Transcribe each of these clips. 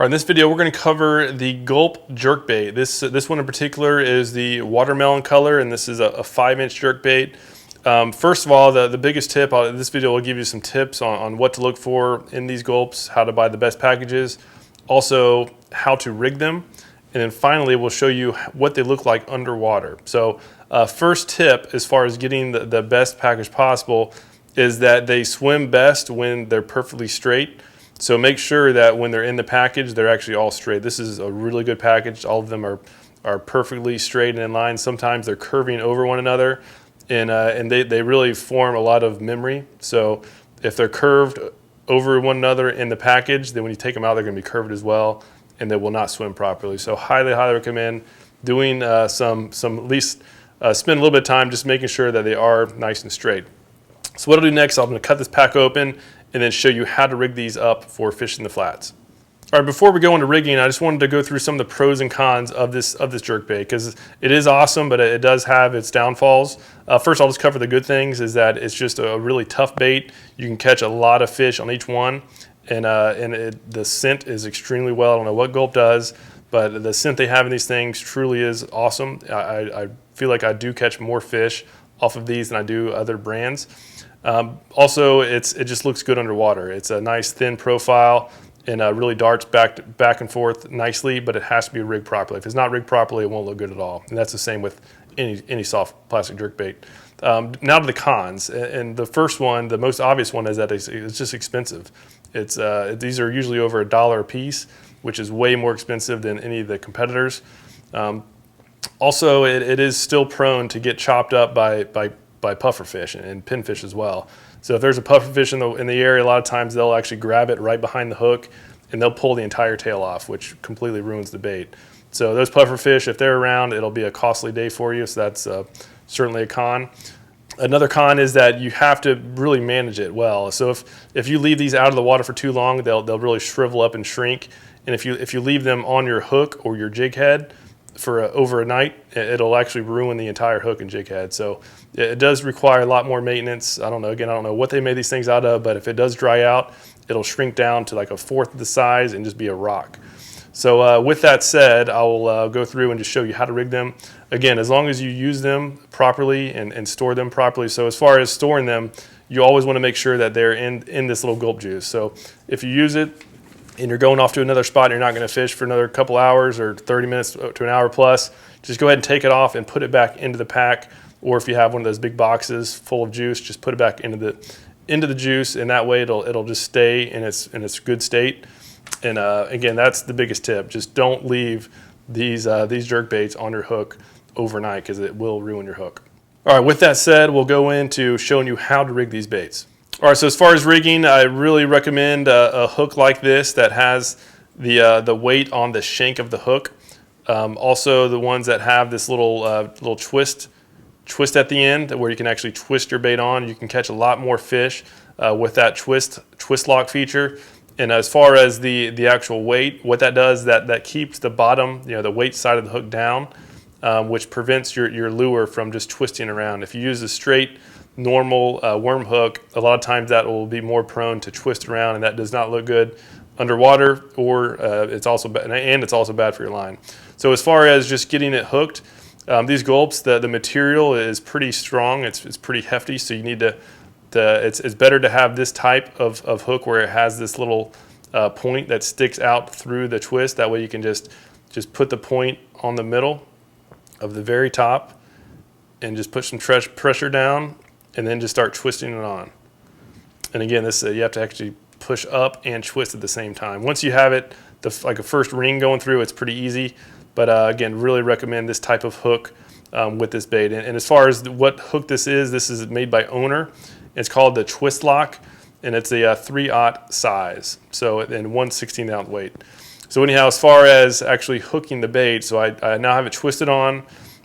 All right, in this video, we're going to cover the Gulp jerkbait. This one in particular is the watermelon color, and this is a 5-inch jerkbait. First of all, the biggest tip, this video will give you some tips on what to look for in these Gulps, how to buy the best packages, also how to rig them, and then finally we'll show you what they look like underwater. So first tip as far as getting the best package possible is that they swim best when they're perfectly straight. So make sure that when they're in the package, they're actually all straight. This is a really good package. All of them are perfectly straight and in line. Sometimes they're curving over one another, and they really form a lot of memory. So if they're curved over one another in the package, then when you take them out, they're going to be curved as well, and they will not swim properly. So highly recommend doing some at least spend a little bit of time just making sure that they are nice and straight. So what I'll do next, I'm going to cut this pack open and then show you how to rig these up for fishing the flats. All right, before we go into rigging, I just wanted to go through some of the pros and cons of this jerkbait, because it is awesome, but it does have its downfalls. First, I'll just cover the good things. Is that it's just a really tough bait. You can catch a lot of fish on each one, and the scent is extremely well. I don't know what Gulp does, but the scent they have in these things truly is awesome. I feel like I do catch more fish off of these than I do other brands. Also, it just looks good underwater. It's a nice thin profile and really darts back and forth nicely, but it has to be rigged properly. If it's not rigged properly, it won't look good at all. And that's the same with any soft plastic jerkbait. Now to the cons, and the first one, the most obvious one, is that it's just expensive. These are usually over $1 a piece, which is way more expensive than any of the competitors. Also, it is still prone to get chopped up by pufferfish and pinfish as well. So if there's a pufferfish in the area, a lot of times they'll actually grab it right behind the hook and they'll pull the entire tail off, which completely ruins the bait. So those pufferfish, if they're around, it'll be a costly day for you. So that's certainly a con. Another con is that you have to really manage it well. So if you leave these out of the water for too long, they'll really shrivel up and shrink. And if you leave them on your hook or your jig head for over a night, it'll actually ruin the entire hook and jig head. So it does require a lot more maintenance. I don't know what they made these things out of, but if it does dry out, it'll shrink down to like 1/4 of the size and just be a rock. So with that said, I'll go through and just show you how to rig them. Again, as long as you use them properly and store them properly. So as far as storing them, you always want to make sure that they're in this little Gulp juice. So if you use it and you're going off to another spot and you're not going to fish for another couple hours or 30 minutes to an hour plus, just go ahead and take it off and put it back into the pack. Or if you have one of those big boxes full of juice, just put it back into the juice, and that way it'll just stay in its good state. And again, that's the biggest tip. Just don't leave these jerkbaits on your hook overnight, because it will ruin your hook. All right, with that said, we'll go into showing you how to rig these baits. All right, so as far as rigging, I really recommend a hook like this that has the weight on the shank of the hook. Also, the ones that have this little twist at the end where you can actually twist your bait on. You can catch a lot more fish with that twist lock feature. And as far as the actual weight, what that does, that keeps the bottom, the weight side of the hook down, which prevents your lure from just twisting around. If you use a straight, normal worm hook, a lot of times that will be more prone to twist around, and that does not look good underwater, or it's also bad for your line. So as far as just getting it hooked, these Gulps, the material is pretty strong. It's pretty hefty, so you need it's better to have this type of hook where it has this little point that sticks out through the twist. That way you can just put the point on the middle of the very top and just put some pressure down, and then just start twisting it on. And again, this you have to actually push up and twist at the same time. Once you have it, like a first ring going through, it's pretty easy. But again, really recommend this type of hook with this bait. And as far as what hook this is made by Owner. It's called the Twist Lock, and it's a 3/0 size, so and 1/16 ounce weight. So anyhow, as far as actually hooking the bait, so I now have it twisted on.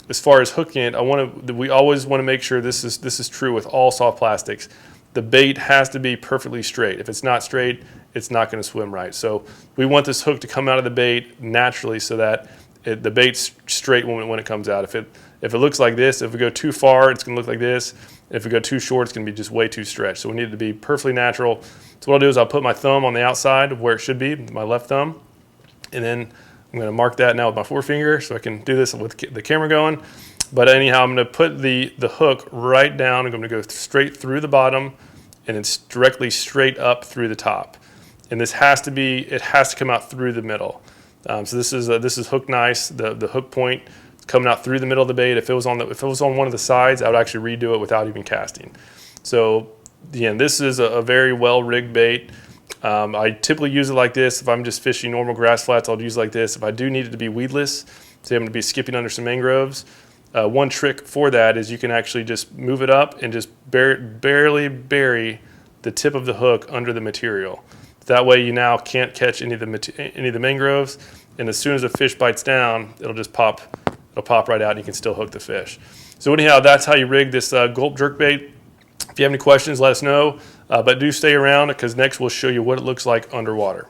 As far as hooking it, we always want to make sure this is true with all soft plastics. The bait has to be perfectly straight. If it's not straight, it's not going to swim right. So we want this hook to come out of the bait naturally, so that the bait's straight when it comes out. If it looks like this, if we go too far, it's going to look like this. If we go too short, it's going to be just way too stretched. So we need it to be perfectly natural. So what I'll do is I'll put my thumb on the outside of where it should be, my left thumb, And then I'm going to mark that now with my forefinger so I can do this with the camera going. But anyhow, I'm going to put the hook right down. I'm going to go straight through the bottom, and it's directly straight up through the top. And this has to come out through the middle. So this is hook nice. The hook point is coming out through the middle of the bait. If it was on one of the sides, I would actually redo it without even casting. So again, this is a very well rigged bait. I typically use it like this. If I'm just fishing normal grass flats, I'll use it like this. If I do need it to be weedless, say I'm going to be skipping under some mangroves, one trick for that is you can actually just move it up and just barely bury the tip of the hook under the material. That way you now can't catch any of the mangroves, and as soon as a fish bites down, it'll pop right out and you can still hook the fish. So anyhow, that's how you rig this Gulp jerk bait. If you have any questions, let us know, but do stay around because next we'll show you what it looks like underwater.